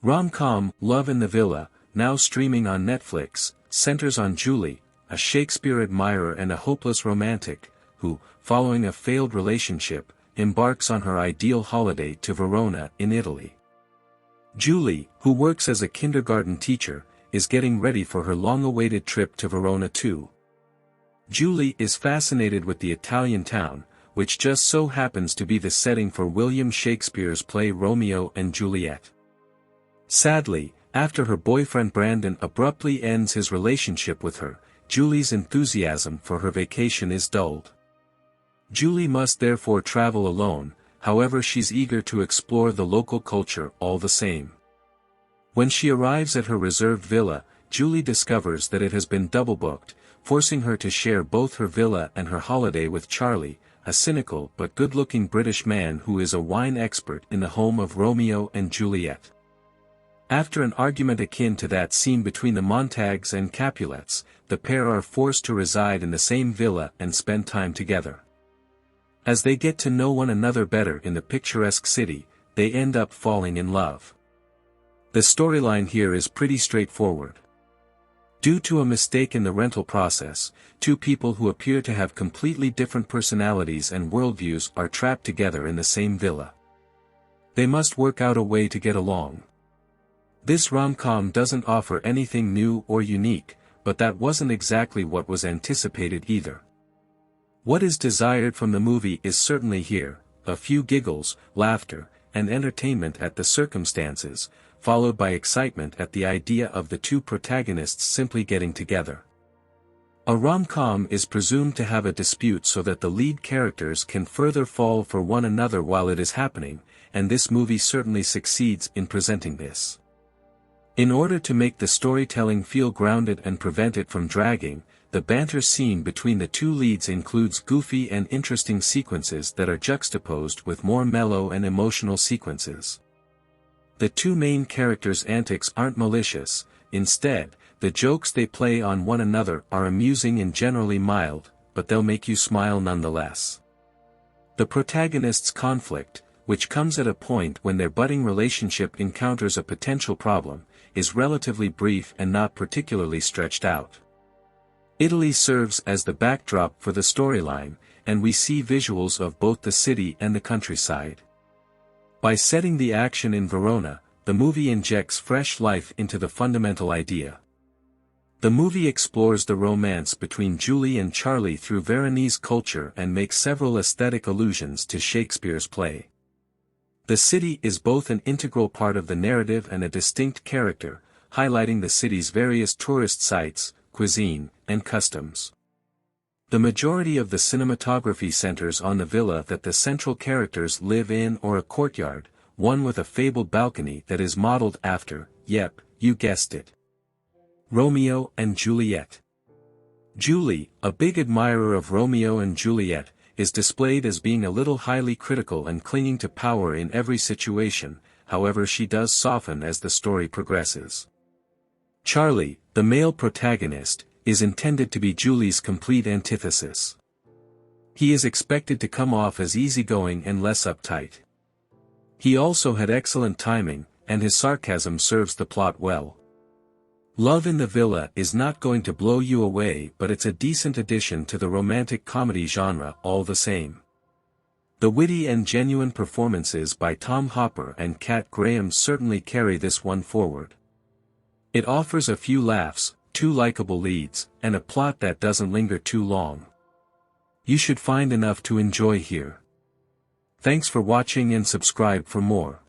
Rom-com, Love in the Villa, now streaming on Netflix, centers on Julie, a Shakespeare admirer and a hopeless romantic, who, following a failed relationship, embarks on her ideal holiday to Verona in Italy. Julie, who works as a kindergarten teacher, is getting ready for her long-awaited trip to Verona too. Julie is fascinated with the Italian town, which just so happens to be the setting for William Shakespeare's play Romeo and Juliet. Sadly, after her boyfriend Brandon abruptly ends his relationship with her, Julie's enthusiasm for her vacation is dulled. Julie must therefore travel alone, however she's eager to explore the local culture all the same. When she arrives at her reserved villa, Julie discovers that it has been double-booked, forcing her to share both her villa and her holiday with Charlie, a cynical but good-looking British man who is a wine expert in the home of Romeo and Juliet. After an argument akin to that seen between the Montagues and Capulets, the pair are forced to reside in the same villa and spend time together. As they get to know one another better in the picturesque city, they end up falling in love. The storyline here is pretty straightforward. Due to a mistake in the rental process, two people who appear to have completely different personalities and worldviews are trapped together in the same villa. They must work out a way to get along. This rom-com doesn't offer anything new or unique, but that wasn't exactly what was anticipated either. What is desired from the movie is certainly here, a few giggles, laughter, and entertainment at the circumstances, followed by excitement at the idea of the two protagonists simply getting together. A rom-com is presumed to have a dispute so that the lead characters can further fall for one another while it is happening, and this movie certainly succeeds in presenting this. In order to make the storytelling feel grounded and prevent it from dragging, the banter scene between the two leads includes goofy and interesting sequences that are juxtaposed with more mellow and emotional sequences. The two main characters' antics aren't malicious, instead, the jokes they play on one another are amusing and generally mild, but they'll make you smile nonetheless. The protagonist's conflict, which comes at a point when their budding relationship encounters a potential problem, is relatively brief and not particularly stretched out. Italy serves as the backdrop for the storyline, and we see visuals of both the city and the countryside. By setting the action in Verona, the movie injects fresh life into the fundamental idea. The movie explores the romance between Julie and Charlie through Veronese culture and makes several aesthetic allusions to Shakespeare's play. The city is both an integral part of the narrative and a distinct character, highlighting the city's various tourist sites, cuisine, and customs. The majority of the cinematography centers on the villa that the central characters live in or a courtyard, one with a fabled balcony that is modeled after, yep, you guessed it, Romeo and Juliet. Julie, a big admirer of Romeo and Juliet, is displayed as being a little highly critical and clinging to power in every situation, however she does soften as the story progresses. Charlie, the male protagonist, is intended to be Julie's complete antithesis. He is expected to come off as easygoing and less uptight. He also had excellent timing, and his sarcasm serves the plot well. Love in the Villa is not going to blow you away, but it's a decent addition to the romantic comedy genre all the same. The witty and genuine performances by Tom Hopper and Kat Graham certainly carry this one forward. It offers a few laughs, two likable leads, and a plot that doesn't linger too long. You should find enough to enjoy here. Thanks for watching and subscribe for more.